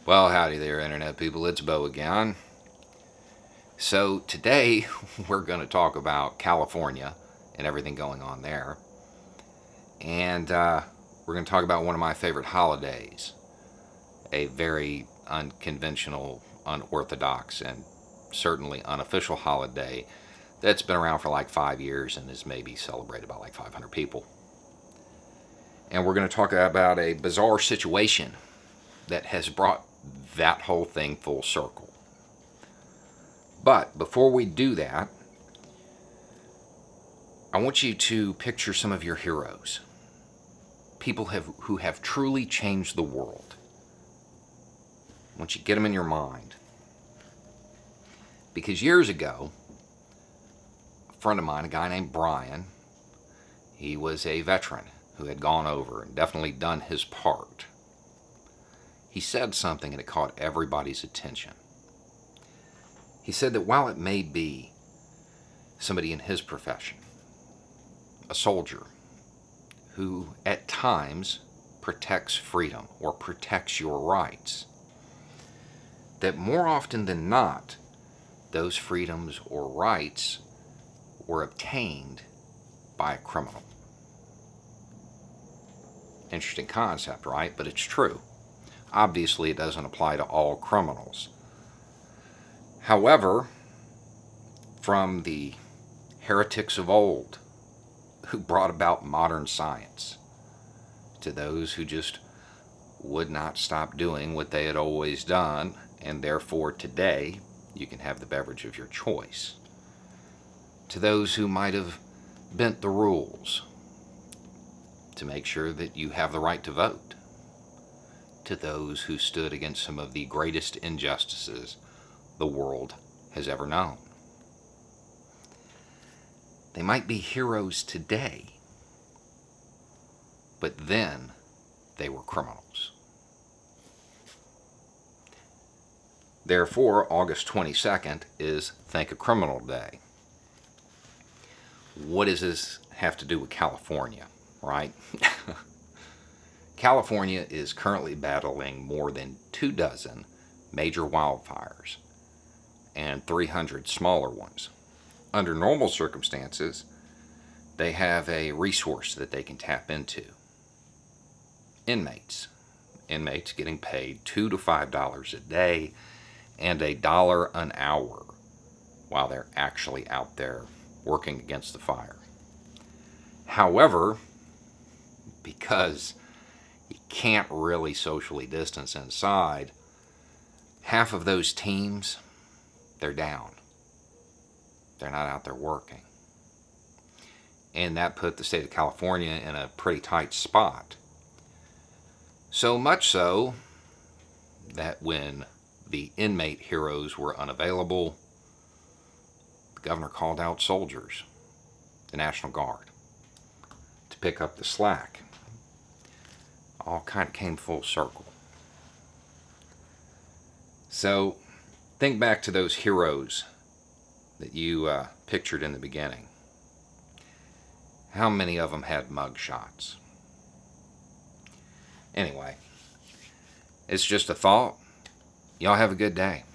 Well, howdy there, Internet people. It's Bo again. So, today we're going to talk about California and everything going on there. And we're going to talk about one of my favorite holidays. A very unconventional, unorthodox, and certainly unofficial holiday that's been around for like 5 years and is maybe celebrated by like 500 people. And we're going to talk about a bizarre situation that has brought that whole thing full circle. But before we do that, I want you to picture some of your heroes. People who have truly changed the world. I want you to get them in your mind. Because years ago, a friend of mine, a guy named Brian, he was a veteran who had gone over and definitely done his part. He said something and it caught everybody's attention. He said that while it may be somebody in his profession, a soldier, who at times protects freedom or protects your rights, that more often than not, those freedoms or rights were obtained by a criminal. Interesting concept, right? But it's true. Obviously, it doesn't apply to all criminals. However, from the heretics of old who brought about modern science to those who just would not stop doing what they had always done, and therefore today you can have the beverage of your choice, to those who might have bent the rules to make sure that you have the right to vote, to those who stood against some of the greatest injustices the world has ever known. They might be heroes today, but then they were criminals. Therefore, August 22nd is Think a Criminal Day. What does this have to do with California, right? California is currently battling more than 24 major wildfires and 300 smaller ones. Under normal circumstances, they have a resource that they can tap into. Inmates. Inmates getting paid $2 to $5 a day and $1 an hour while they're actually out there working against the fire. However, because you can't really socially distance inside, half of those teams, they're down. They're not out there working. And that put the state of California in a pretty tight spot. So much so that when the inmate heroes were unavailable, the governor called out soldiers, the National Guard, to pick up the slack. All kind of came full circle. So think back to those heroes that you pictured in the beginning. How many of them had mug shots? Anyway, it's just a thought. Y'all have a good day.